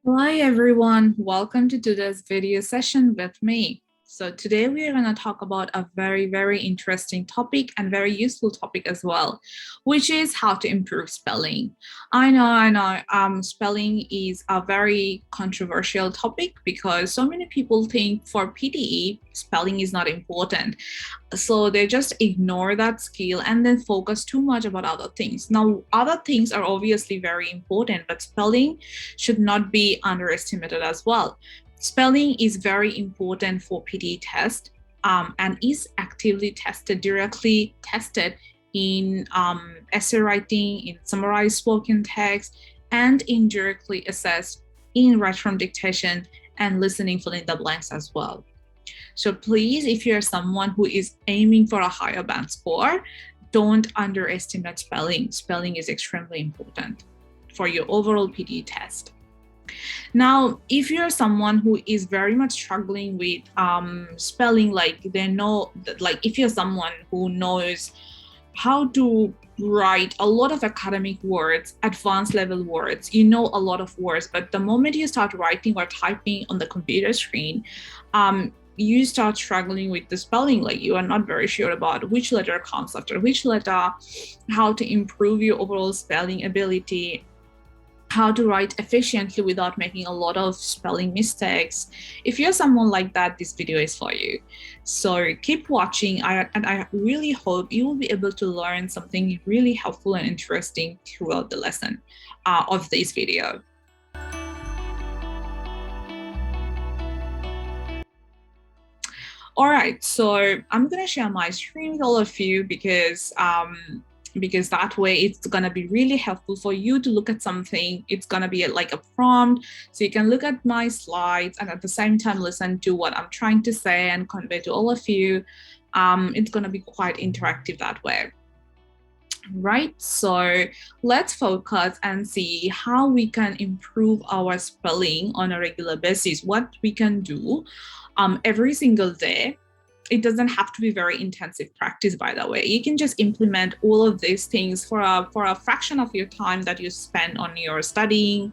Hi everyone, welcome to today's video session with me. So today we are going to talk about a very interesting topic and very useful topic as well, which is how to improve spelling. I know, spelling is a very controversial topic because so many people think for PTE, spelling is not important. So they just ignore that skill and then focus too much about other things. Now, other things are obviously very important, but spelling should not be underestimated as well. Spelling is very important for PTE test and is actively tested, directly tested in essay writing, in summarized spoken text, and indirectly assessed in write from dictation and listening fill in the blanks as well. So please, if you're someone who is aiming for a higher band score, don't underestimate spelling. Spelling is extremely important for your overall PTE test. Now, if you're someone who is very much struggling with spelling, if you're someone who knows how to write a lot of academic words, advanced level words, you know a lot of words, but the moment you start writing or typing on the computer screen, you start struggling with the spelling, like you are not very sure about which letter comes after which letter, how to improve your overall spelling ability, how to write efficiently without making a lot of spelling mistakes. If you're someone like that, this video is for you. So keep watching, and I really hope you will be able to learn something really helpful and interesting throughout the lesson of this video. All right, so I'm gonna share my screen with all of you because that way it's gonna be really helpful for you to look at something. It's gonna be like a prompt, so you can look at my slides and at the same time listen to what I'm trying to say and convey to all of you. It's gonna be quite interactive that way. Right, so let's focus and see how we can improve our spelling on a regular basis, what we can do every single day. It doesn't have to be very intensive practice, by the way. You can just implement all of these things for a fraction of your time that you spend on your studying,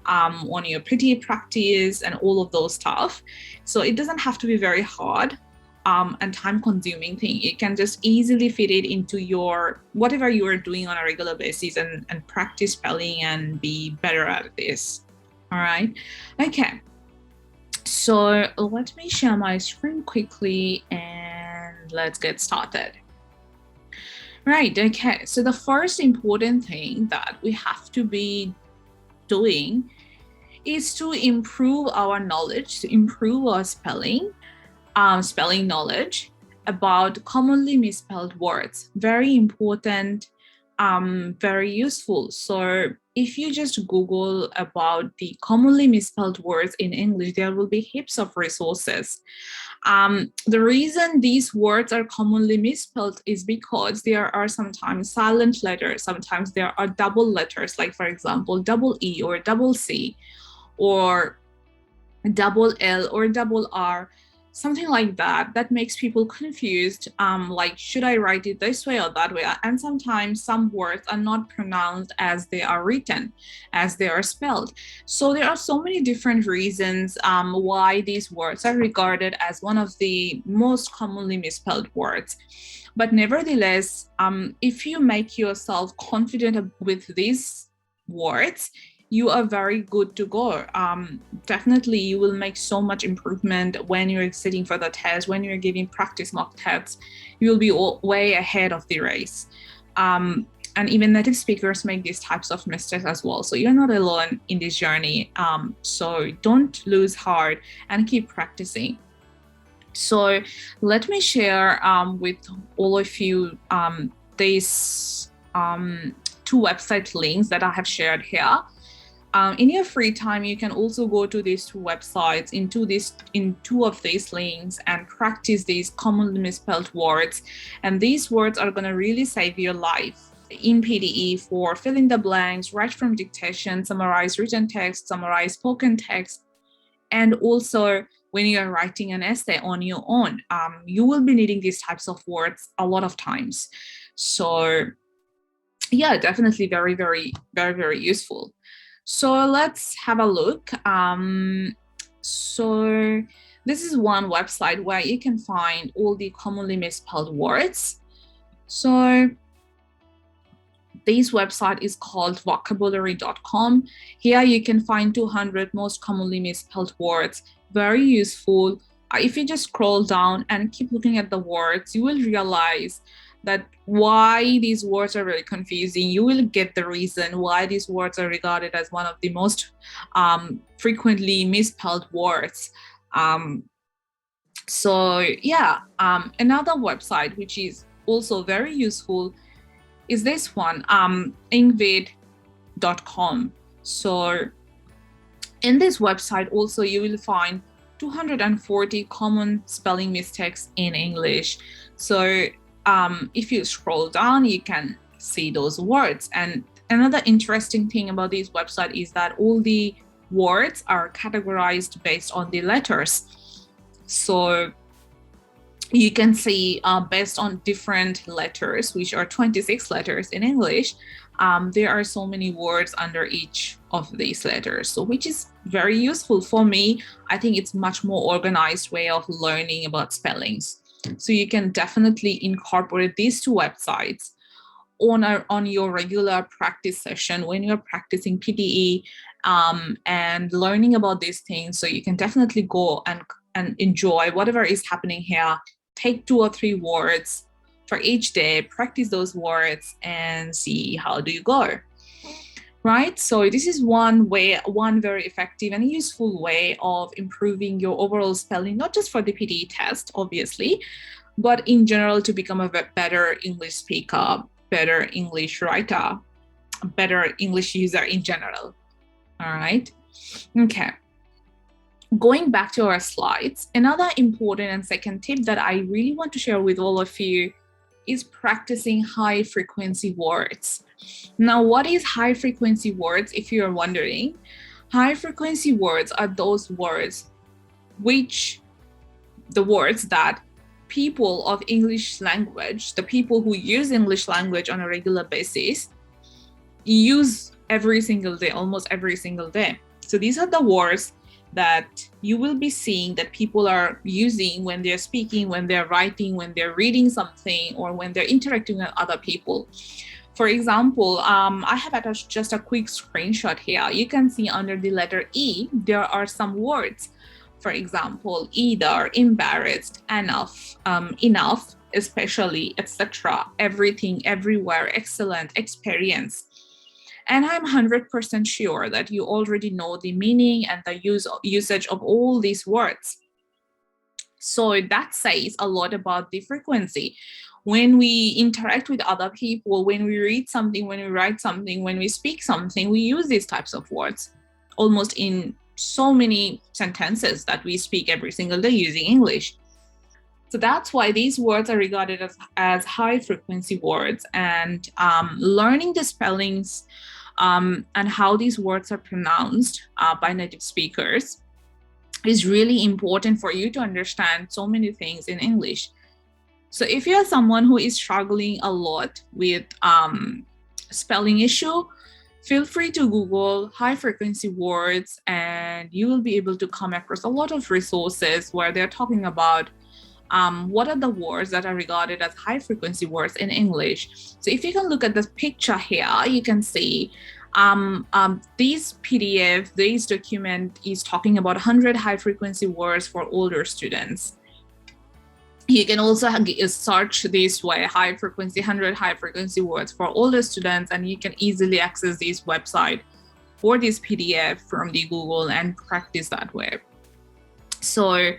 on your PTE practice and all of those stuff. So it doesn't have to be very hard and time-consuming thing. You can just easily fit it into your whatever you are doing on a regular basis and practice spelling and be better at this. All right. Okay. So let me share my screen quickly and let's get started. Right, okay, so the first important thing that we have to be doing is to improve our knowledge, to improve our spelling knowledge about commonly misspelled words. Very important, very useful. So if you just Google about the commonly misspelled words in English, there will be heaps of resources. The reason these words are commonly misspelled is because there are sometimes silent letters, sometimes there are double letters, like for example, double E or double C, or double L or double R, something like that, that makes people confused, like should I write it this way or that way? And sometimes some words are not pronounced as they are written, as they are spelled. So there are so many different reasons why these words are regarded as one of the most commonly misspelled words. But nevertheless, if you make yourself confident with these words, you are very good to go. Definitely, you will make so much improvement when you're sitting for the test, when you're giving practice mock tests. You will be way ahead of the race. And even native speakers make these types of mistakes as well. So you're not alone in this journey. So don't lose heart and keep practicing. So let me share with all of you these two website links that I have shared here. In your free time, you can also go to these two websites, in two of these links, and practice these commonly misspelled words. And these words are going to really save your life in PTE for fill in the blanks, write from dictation, summarize written text, summarize spoken text, and also when you're writing an essay on your own. You will be needing these types of words a lot of times. So yeah, definitely very useful. So let's have a look. So this is one website where you can find all the commonly misspelled words. So this website is called vocabulary.com. Here you can find 200 most commonly misspelled words. Very useful. If you just scroll down and keep looking at the words, you will realize that why these words are very confusing. You will get the reason why these words are regarded as one of the most frequently misspelled words. Another website which is also very useful is this one, ingvid.com. So in this website also you will find 240 common spelling mistakes in English. So if you scroll down, you can see those words. And another interesting thing about this website is that all the words are categorized based on the letters. So you can see based on different letters, which are 26 letters in English, there are so many words under each of these letters, so which is very useful for me. I think it's much more organized way of learning about spellings. So you can definitely incorporate these two websites on your regular practice session when you're practicing PTE and learning about these things. So you can definitely go and enjoy whatever is happening here. Take 2 or 3 words for each day, practice those words and see how do you go, right? So this is one very effective and useful way of improving your overall spelling, not just for the PTE test, obviously, but in general to become a better English speaker, better English writer, better English user in general. All right. Okay. Going back to our slides, another important and second tip that I really want to share with all of you is practicing high frequency words. Now, what is high frequency words? If you're wondering, high frequency words are those words that people of English language, the people who use English language on a regular basis, use every single day, almost every single day. So these are the words that you will be seeing that people are using when they're speaking, when they're writing, when they're reading something, or when they're interacting with other people. For example, I have attached just a quick screenshot here. You can see under the letter E, there are some words. For example, either, embarrassed, enough, enough, especially, etc., everything, everywhere, excellent, experience. And I'm 100% sure that you already know the meaning and the usage of all these words. So that says a lot about the frequency. When we interact with other people, when we read something, when we write something, when we speak something, we use these types of words almost in so many sentences that we speak every single day using English. So that's why these words are regarded as high frequency words, and learning the spellings and how these words are pronounced by native speakers is really important for you to understand so many things in English. So if you're someone who is struggling a lot with spelling issue, feel free to Google high frequency words and you will be able to come across a lot of resources where they're talking about what are the words that are regarded as high frequency words in English. So if you can look at this picture here, you can see this PDF, this document is talking about 100 high frequency words for older students. You can also search this way, 100 high frequency words for older students, and you can easily access this website or this PDF from the Google and practice that way. So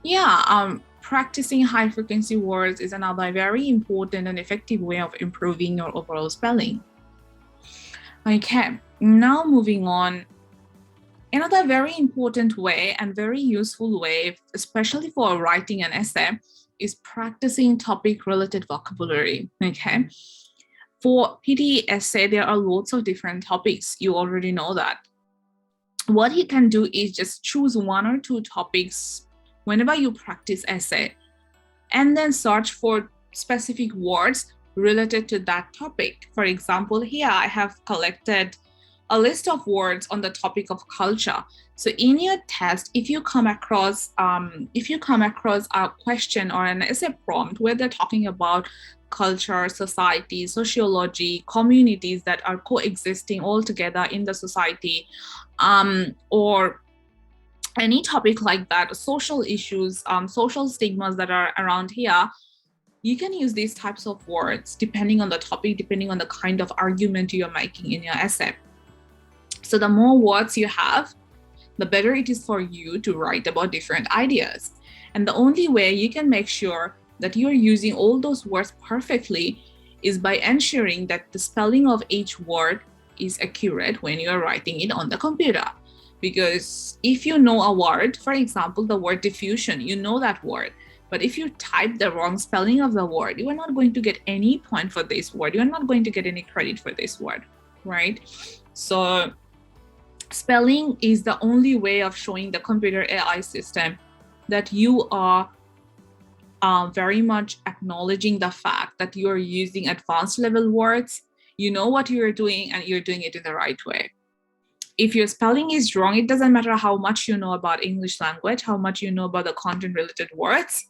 yeah, practicing high frequency words is another very important and effective way of improving your overall spelling. Okay, now moving on. Another very important way and very useful way, especially for writing an essay, is practicing topic-related vocabulary, okay? For PTE essay, there are lots of different topics. You already know that. What you can do is just choose 1 or 2 topics whenever you practice essay, and then search for specific words related to that topic. For example, here I have collected a list of words on the topic of culture. So in your test, if you come across a question or an essay prompt where they're talking about culture, society, sociology, communities that are coexisting all together in the society, or any topic like that, social issues, social stigmas that are around here, you can use these types of words depending on the topic, depending on the kind of argument you're making in your essay. So the more words you have, the better it is for you to write about different ideas. And the only way you can make sure that you're using all those words perfectly is by ensuring that the spelling of each word is accurate when you're writing it on the computer. Because if you know a word, for example, the word diffusion, you know that word. But if you type the wrong spelling of the word, you are not going to get any point for this word. You're not going to get any credit for this word, right? So spelling is the only way of showing the computer AI system that you are very much acknowledging the fact that you are using advanced level words, you know what you're doing, and you're doing it in the right way. If your spelling is wrong, it doesn't matter how much you know about English language, how much you know about the content related words,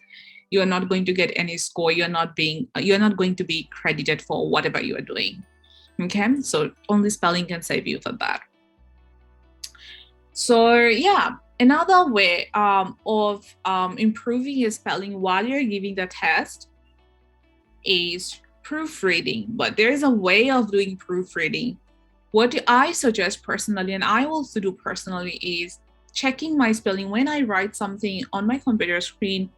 you're not going to get any score. You're not going to be credited for whatever you are doing. Okay, so only spelling can save you for that. So yeah, another way of improving your spelling while you're giving the test is proofreading. But there is a way of doing proofreading. What I suggest personally, and I also do personally, is checking my spelling when I write something on my computer screen,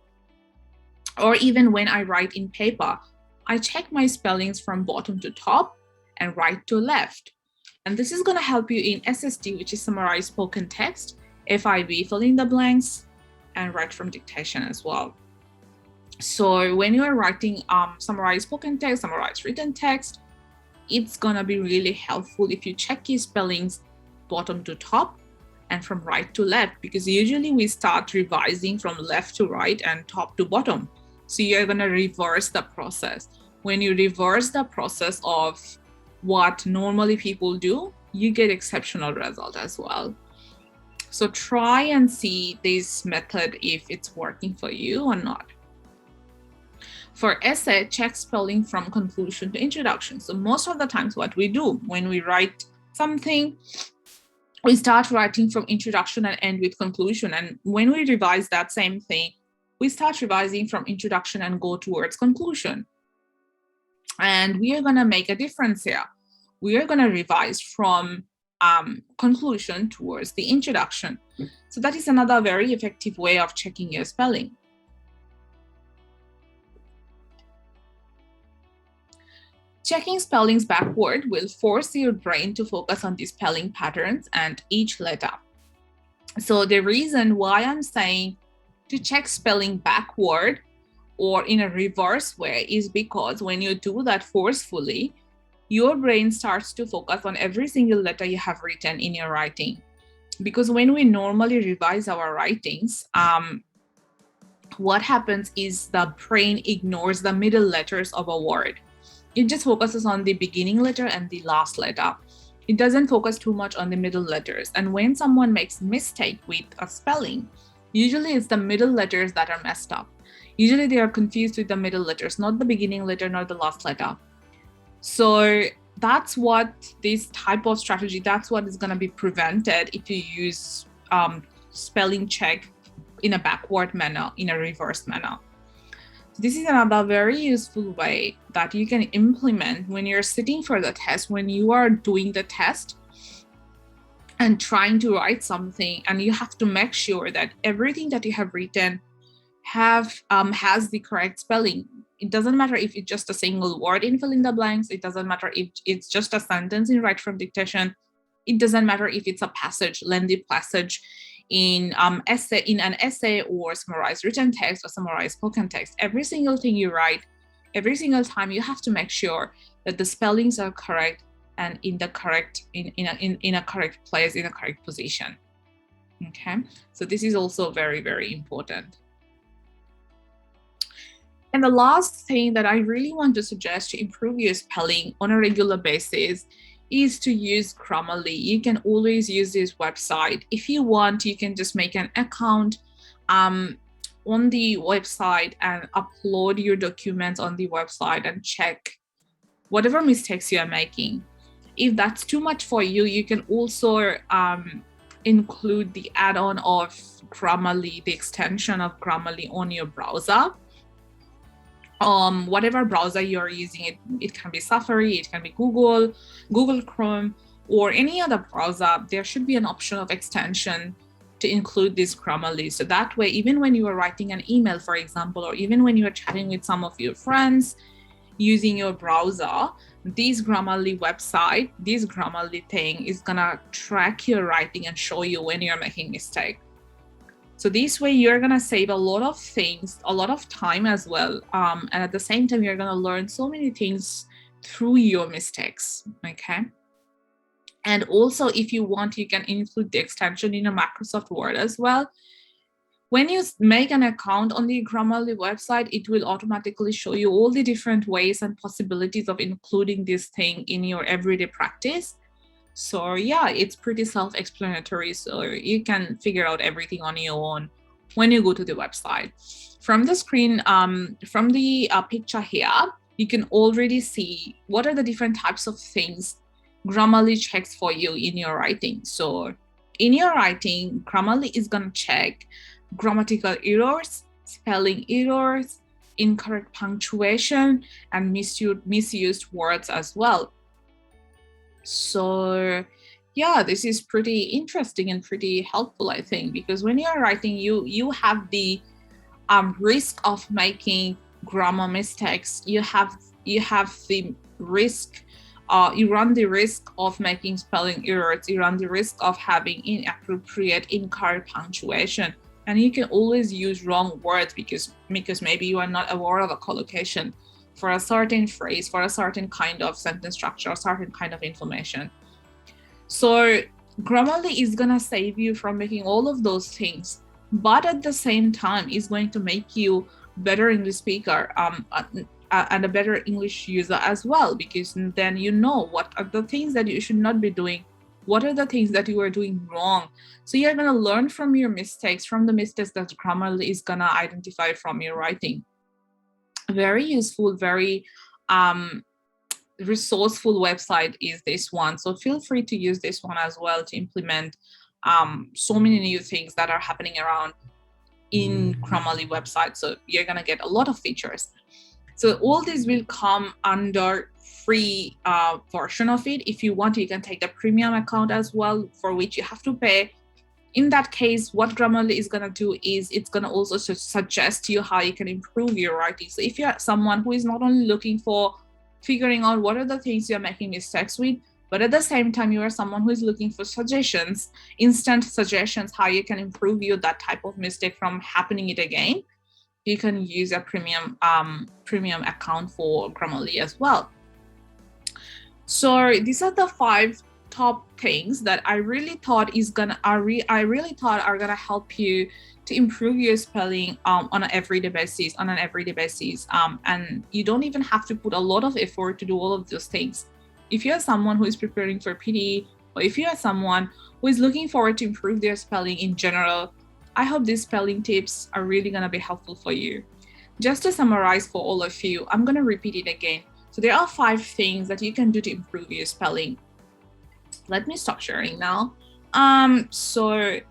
or even when I write in paper. I check my spellings from bottom to top and right to left. And this is going to help you in SST, which is summarized spoken text, FIB, fill in the blanks, and write from dictation as well. So when you're writing summarized spoken text, summarized written text, it's going to be really helpful if you check your spellings bottom to top and from right to left, because usually we start revising from left to right and top to bottom. So you're going to reverse the process. When you reverse the process of what normally people do, you get exceptional result as well. So try and see this method if it's working for you or not. For essay, check spelling from conclusion to introduction. So most of the times what we do when we write something, we start writing from introduction and end with conclusion. And when we revise that same thing, we start revising from introduction and go towards conclusion. And we are going to make a difference here. We are going to revise from conclusion towards the introduction. So that is another very effective way of checking your spelling. Checking spellings backward will force your brain to focus on the spelling patterns and each letter. So the reason why I'm saying to check spelling backward or in a reverse way is because when you do that forcefully, your brain starts to focus on every single letter you have written in your writing. Because when we normally revise our writings, what happens is the brain ignores the middle letters of a word. It just focuses on the beginning letter and the last letter. It doesn't focus too much on the middle letters. And when someone makes a mistake with a spelling, usually it's the middle letters that are messed up. Usually they are confused with the middle letters, not the beginning letter, not the last letter. So that's what this type of strategy, that's what is going to be prevented if you use spelling check in a backward manner, in a reverse manner. This is another very useful way that you can implement when you're sitting for the test, when you are doing the test and trying to write something, and you have to make sure that everything that you have written has the correct spelling. It doesn't matter if it's just a single word in fill in the blanks. It doesn't matter if it's just a sentence in write from dictation. It doesn't matter if it's a passage, lengthy passage in an essay or summarized written text or summarized spoken text. Every single thing you write, every single time, you have to make sure that the spellings are correct and in a correct place, in a correct position. Okay, so this is also very, very important. And the last thing that I really want to suggest to improve your spelling on a regular basis is to use Grammarly. You can always use this website. If you want, you can just make an account on the website and upload your documents on the website and check whatever mistakes you are making. If that's too much for you, you can also include the add-on of Grammarly, the extension of Grammarly on your browser. Whatever browser you're using, it can be Safari, it can be Google Chrome, or any other browser. There should be an option of extension to include this Grammarly. So that way, even when you are writing an email, for example, or even when you are chatting with some of your friends using your browser, this Grammarly website, this Grammarly thing is gonna track your writing and show you when you're making mistake. So this way you're gonna save a lot of things, a lot of time as well. And at the same time, you're gonna learn so many things through your mistakes, okay? And also, if you want, you can include the extension in a Microsoft Word as well. When you make an account on the Grammarly website, it will automatically show you all the different ways and possibilities of including this thing in your everyday practice. So yeah, it's pretty self-explanatory. So you can figure out everything on your own when you go to the website. From the screen, from the picture here, you can already see what are the different types of things Grammarly checks for you in your writing. So in your writing, Grammarly is going to check grammatical errors, spelling errors, incorrect punctuation, and misused words as well. So yeah, this is pretty interesting and pretty helpful, I think, because when you're writing, you have the risk of making grammar mistakes. You have the risk. You run the risk of making spelling errors. You run the risk of having inappropriate, incorrect punctuation. And you can always use wrong words because maybe you are not aware of a collocation for a certain phrase, for a certain kind of sentence structure, a certain kind of information. So Grammarly is gonna save you from making all of those things, but at the same time, is going to make you better English speaker and a better English user as well, because then you know what are the things that you should not be doing, what are the things that you are doing wrong. So you're gonna learn from your mistakes, from the mistakes that Grammarly is gonna identify from your writing. Very useful, very resourceful website is this one. So feel free to use this one as well to implement so many new things that are happening around in Grammarly website. So you're gonna get a lot of features. So all this will come under free version of it. If you want, you can take the premium account as well, for which you have to pay. In that case, what Grammarly is going to do is it's going to also suggest you how you can improve your writing. So if you're someone who is not only looking for figuring out what are the things you're making mistakes with, but at the same time, you are someone who is looking for suggestions, instant suggestions, how you can improve that type of mistake from happening it again, you can use a premium account for Grammarly as well. So these are the 5 top things that I really thought are gonna help you to improve your spelling on an everyday basis. And you don't even have to put a lot of effort to do all of those things. If you're someone who is preparing for PTE, or if you are someone who is looking forward to improve their spelling in general, I hope these spelling tips are really going to be helpful for you. Just to summarize for all of you, I'm going to repeat it again. So there are 5 things that you can do to improve your spelling. Let me stop sharing now. So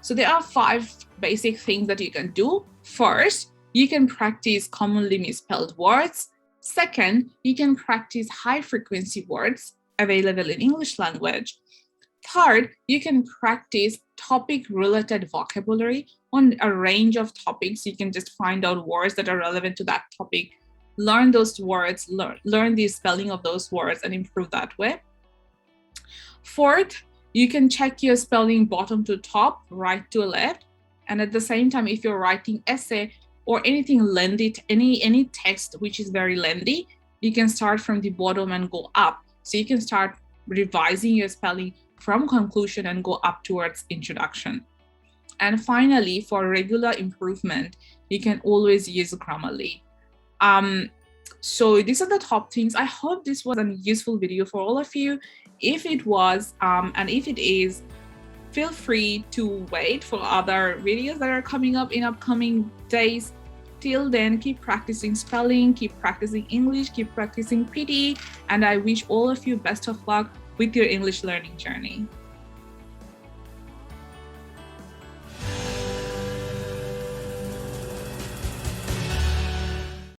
there are 5 basic things that you can do. First, you can practice commonly misspelled words. Second, you can practice high frequency words available in English language. Third, you can practice topic-related vocabulary on a range of topics. You can just find out words that are relevant to that topic, learn those words, learn the spelling of those words, and improve that way. Fourth, you can check your spelling bottom to top, right to left. And at the same time, if you're writing essay or anything lengthy, any text which is very lengthy, you can start from the bottom and go up. So you can start revising your spelling from conclusion and go up towards introduction. And finally, for regular improvement, you can always use Grammarly. So these are the top things. I hope this was a useful video for all of you. If it was, and if it is, feel free to wait for other videos that are coming up in upcoming days. Till then, keep practicing spelling, keep practicing English, keep practicing PTE, and I wish all of you best of luck with your English learning journey.